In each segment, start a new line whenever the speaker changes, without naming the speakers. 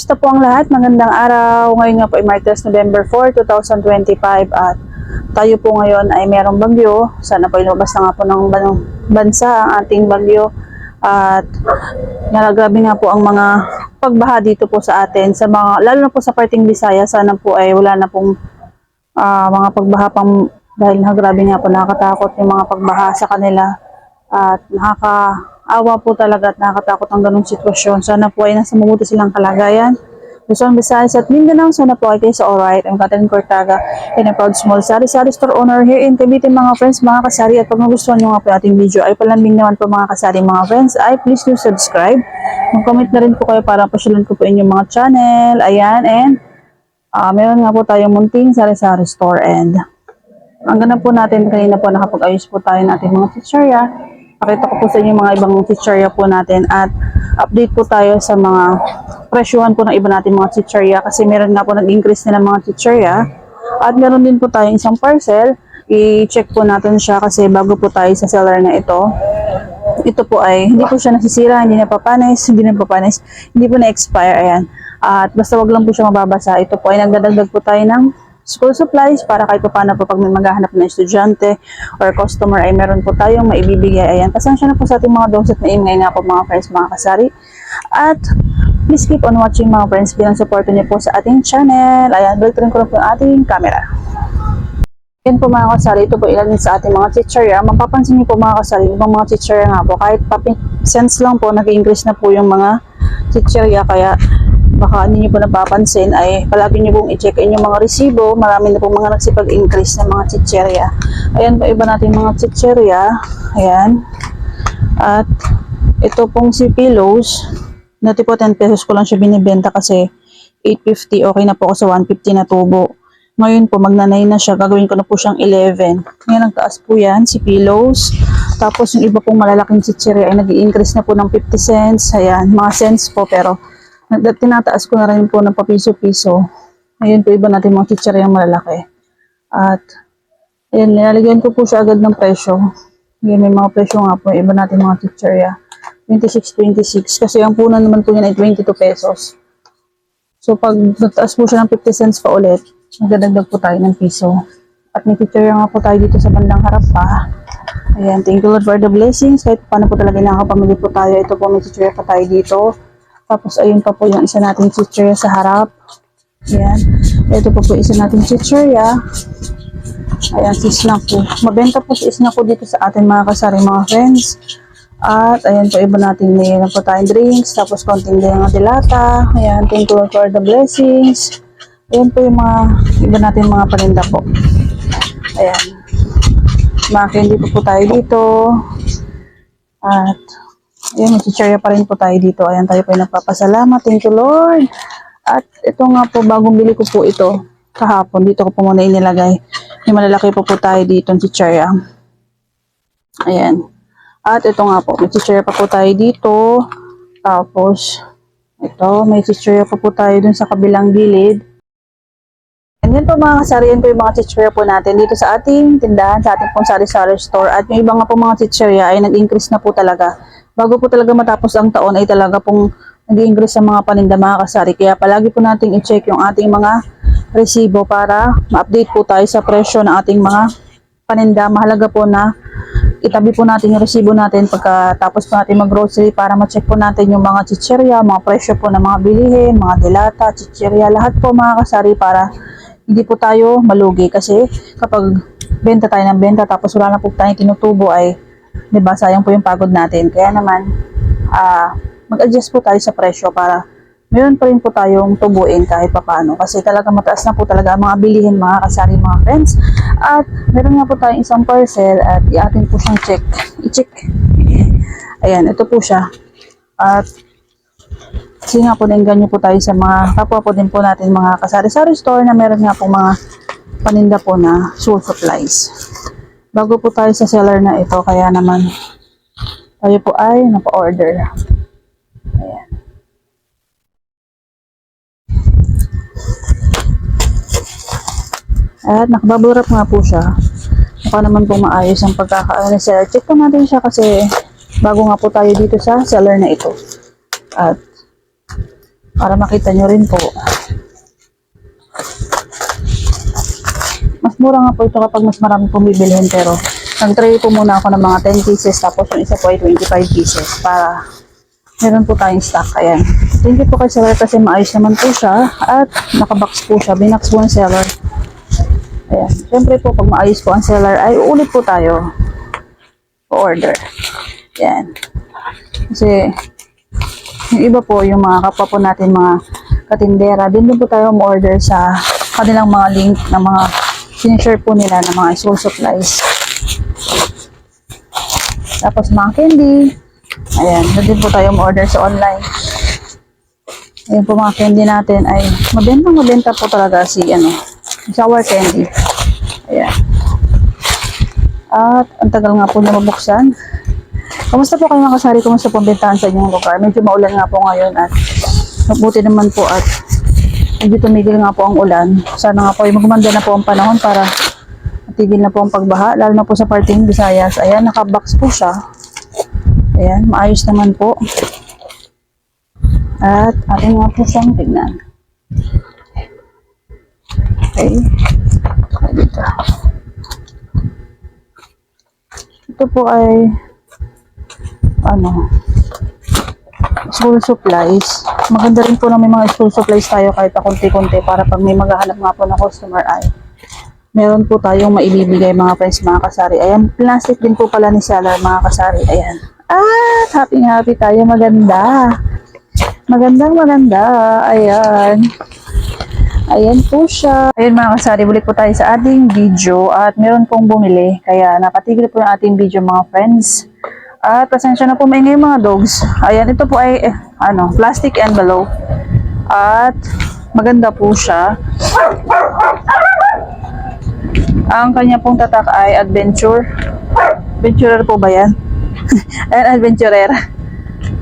Kumusta po ang lahat? Magandang araw. Ngayon nga po ay Martes, November 4, 2025 at tayo po ngayon ay merong bagyo. Sana po ilabas na nga po ng bansa ang ating bagyo at nalagrabe nga po ang mga pagbaha dito po sa atin. Sa mga, lalo na po sa parting Bisaya, sana po ay wala na pong mga pagbaha pang dahil grabe nga po nakakatakot yung mga pagbaha sa kanila at nakakaawa po talaga at nakakatakot ang ganung sitwasyon. Sana po ay nasa mabuti silang kalagayan. Luzon, Visayas at Mindanao, sana po ay kayo sa alright. I'm Catherine Cortaga, and a proud small sari-sari store owner here in Cavite, mga friends, mga kasari. At pag nagustuhan nyo nga po ating video ay palambing naman po mga kasari, mga friends, ay please do subscribe. Mag-comment na rin po kayo para pasyalan ko po inyong mga channel. Ayan, and meron nga po tayong munting sari-sari store, and ang ganap po natin kanina po nakapag-ayos po tayo ng ating mga chichirya. Pakita ko po sa inyo mga ibang chichirya po natin at update po tayo sa mga presyuhan po ng iba natin mga chichirya kasi meron nga po nag-increase nila mga chichirya at meron din po tayong isang parcel. I-check po natin siya kasi bago po tayo sa seller na ito. Ito po ay hindi po siya nasisira, hindi napapanis, hindi po na-expire. Ayan. At basta wag lang po siya mababasa. Ito po ay nagdadagdag po tayo ng school supplies para kahit pa paano po pag may maghahanap na estudyante or customer ay meron po tayong maibibigay. Ayan, pasensya na po sa ating mga dogs at maingay nga po mga friends, mga kasari. At please keep on watching mga friends bilang supporto niyo po sa ating channel. Ayan, balik ko lang po yung ating camera. Yan po mga kasari, ito po ilan sa ating mga chichirya. Mapapansin niyo po mga kasari, ibang mga chichirya nga po, kahit cents lang po, nag-increase na po yung mga chichirya, kaya baka hindi nyo po napapansin ay palagi nyo pong i-check in yung mga resibo. Marami na pong mga nagsipag-increase ng mga chichirya. Ayan po iba natin mga chichirya. Ayan. At ito pong si Pillows. Dati po 10 pesos ko lang siya binibenta kasi 850. Okay na po ako sa 150 na tubo. Ngayon po magnanay na siya. Gagawin ko na po siyang 11. Ngayon ang taas po yan, si Pillows. Tapos yung iba pong malalaking chichirya ay nag-i-increase na po ng 50 cents. Ayan, mga cents po pero tinataas ko na rin po ng papiso-piso. Ayun po iba natin mga chichiryang malalaki. At ayun, nilalagyan ko po siya agad ng presyo. Ayun, may mga presyo nga po. Iba natin mga chichirya. 26.26 kasi ang punan naman po yan ay 22 pesos. So pag nagtaas po siya ng 50 cents pa ulit, magdadagdag po tayo ng piso. At may chichirya nga po tayo dito sa bandang harap pa. Ayan, thank you Lord for the blessings. Kahit paano po talaga nakakapamili po tayo. Ito po may chichirya pa tayo dito. Tapos, ayun pa po yung isa nating chichirya sa harap. Ayan. Ito po isa nating chichirya. Ayan, si snack po. Mabenta po si snack po dito sa atin mga kasari, mga friends. At, ayan po, iba natin mayroon po tayong drinks. Tapos, konting din ng dilata. Ayan, thank you for the blessings. Ayan po yung mga, iba natin mga paninda po. Ayan. Mga candy po tayo dito. At, ayan, may chichirya pa rin po tayo dito. Ayan, tayo po ay nagpapasalamat. Thank you, Lord. At ito nga po, bagong bili ko po ito kahapon. Dito ko po muna inilagay. May malalaki po tayo dito ng chichirya. Ayan. At ito nga po, may chichirya pa po tayo dito. Tapos, ito, may chichirya pa po tayo dun sa kabilang gilid. And yan po mga kasari, yan po yung mga chichirya po natin dito sa ating tindahan, sa ating pong sari-sari store. At yung iba nga po mga chichirya ay nag-increase na po talaga. Bago po talaga matapos ang taon ay talaga pong nag-i-increase sa mga paninda mga kasari. Kaya palagi po natin i-check yung ating mga resibo para ma-update po tayo sa presyo ng ating mga paninda. Mahalaga po na itabi po natin yung resibo natin pagkatapos po natin mag-grocery para ma-check po natin yung mga chichirya, mga presyo po ng mga bilihin, mga dilata, chichirya, lahat po mga kasari para hindi po tayo malugi. Kasi kapag benta tayo ng benta tapos wala na po tayong tinutubo ay diba, sayang po yung pagod natin. Kaya naman, mag-adjust po tayo sa presyo para meron pa rin po tayong tubuin kahit papano. Kasi talaga mataas na po talaga ang mga bilihin mga kasari, mga friends. At meron nga po tayong isang parcel at i-atin po siyang i-check. Ayan, ito po siya. At kasi nga po nainganyo po tayo sa mga kapwa po din po natin mga kasari-sari store na meron nga po mga paninda po na school supplies. Bago po tayo sa seller na ito, kaya naman tayo po ay napa-order. Ayan. At nakabubble wrap nga po siya. Mukha naman po maayos ang pagkakaano ni seller. Check po natin siya kasi bago nga po tayo dito sa seller na ito. At para makita nyo rin po. Mas mura nga po ito kapag mas marami pong bibilhin, pero nag-try po muna ako ng mga 10 pieces, tapos yung isa po ay 25 pieces para meron po tayong stock. Ayan. Thank you po kay seller kasi maayos naman po siya at nakabox po siya. Binax po ng seller. Ayan. Siyempre po pag maayos po ang seller ay uulit po tayo order. Ayan. Kasi yung iba po, yung mga kapwa po natin mga katindera, din po tayo ma-order sa kanilang mga link ng mga sinishare po nila ng mga school supplies. Tapos mga candy. Ayan, doon din po tayo ma-order sa online. Ayan po mga candy natin ay mabenta po talaga si sour candy. Ayan. At ang tagal nga po na mabuksan. Kamusta po kayo mga kasari? Kamusta po ang bentahan sa inyong lugar? Medyo maulan nga po ngayon at mabuti naman po at medyo tumigil nga po ang ulan. Sana nga po ay magmanda na po ang panahon para matigil na po ang pagbaha, lalo na po sa parting Visayas. Ayan, nakabox po siya. Ayan, maayos naman po. At ating nga po siyang tignan. Okay. Dito. Ito po ay school supplies. Maganda rin po na may mga school supplies tayo kahit konti-konti para pag may maghahanap nga po ng customer ay meron po tayong maibibigay mga friends, mga kasari. Ayan, plastic din po pala ni seller mga kasari. Ayan. At happy tayo, maganda. Maganda. Ayan. Ayan po siya. Ayan mga kasari, balik po tayo sa ating video at meron pong bumili. Kaya napatigil po yung ating video mga friends. At pasensya na po maingay mga dogs. Ayan, ito po ay plastic envelope. At maganda po siya. Ang kanya pong tatak ay adventure. Adventurer po ba yan? Ayan, adventurer.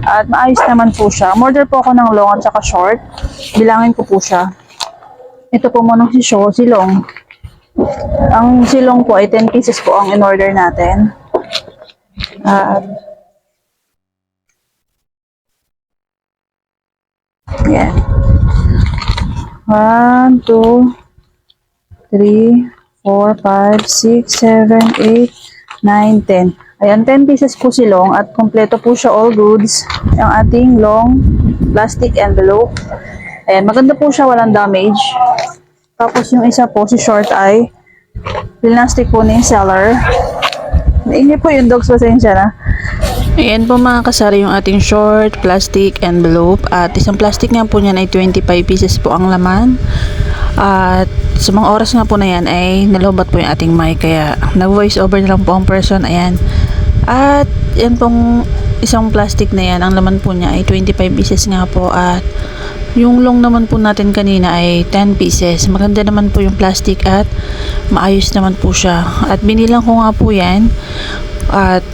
At maayos naman po siya. Order po ako ng long at saka short. Bilangin ko po siya. Ito po muna si silong. Ang silong po ay 10 pieces po ang in-order natin. Yan. 1, 2, 3, 4, 5, 6, 7, 8, 9, 10. Ayan, 10 pieces po silong at kompleto po siya all goods. Yung ating long plastic envelope. Ayan, maganda po siya, walang damage. Tapos yung isa po, si short ay plastic po ni seller. Naingi po yung dogs, pasensya na. Ayan po mga kasari yung ating short plastic envelope. At isang plastic nga po niyan ay 25 pieces po ang laman. At sa mga oras nga po na yan ay nalobat po yung ating mic. Kaya nag-voice over na lang po ang person. Ayan. At yan pong isang plastic na yan, ang laman po niya ay 25 pieces nga po. At yung long naman po natin kanina ay 10 pieces. Maganda naman po yung plastic at maayos naman po siya. At binilang ko nga po yan. At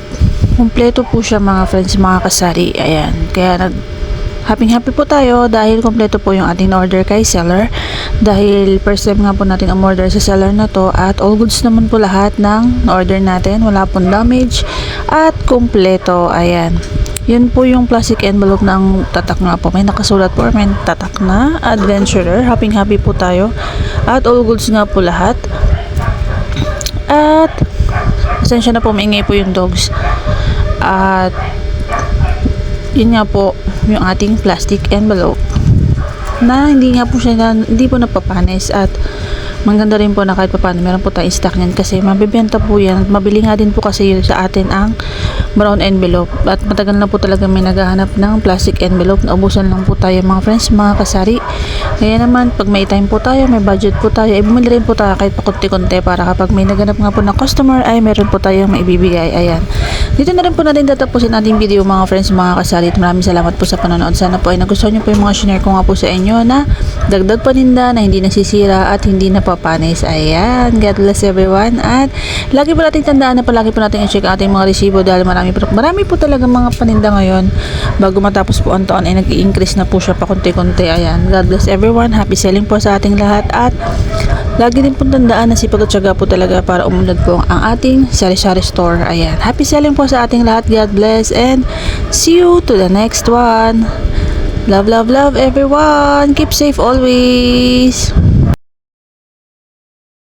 kumpleto po siya mga friends, mga kasari. Ayan. Kaya happy po tayo dahil kumpleto po yung ating order kay seller. Dahil first time nga po natin ang order sa seller na to. At all goods naman po lahat ng order natin. Wala pong damage. At kumpleto. Ayan. Yun po yung plastic envelope ng tatak nga po. May nakasulat po, may tatak na adventurer. Happy po tayo. At all goods nga po lahat. At pasensya na po, maingay po yung dogs. At yun nga po yung ating plastic envelope na hindi po napapanis. At maganda rin po na kahit paano meron po tayong stock niyan kasi mabibenta po yan. Mabili nga din po kasi sa atin ang brown envelope at matagal na po talaga may naghahanap ng plastic envelope. Naubusan lang po tayo mga friends, mga kasari. Kaya naman pag may time po tayo, may budget po tayo, bumili rin po tayo kahit pakunti-kunti para kapag may naghanap nga po ng customer ay meron po tayong maibibigay. Ayan. Dito na rin po natin tatapusin ating video mga friends, mga kasari. Maraming salamat po sa panonood. Sana po ay nagustuhan nyo po yung mga share ko nga po sa inyo na dagdag paninda na hindi nasisira at hindi napapanis. Ayan. God bless everyone. At lagi po natin tandaan na palagi po natin i-check ating mga resibo dahil marami po talaga mga paninda ngayon. Bago matapos po ang taon ay nag-i-increase na po siya pa konti-konti. Ayan. God bless everyone. Happy selling po sa ating lahat. At lagi din po tandaan na sipag at tiyaga po talaga para umunlad po ang ating sari-sari store. Ayan. Happy selling po sa ating lahat. God bless and see you to the next one. Love, love, love everyone. Keep safe always.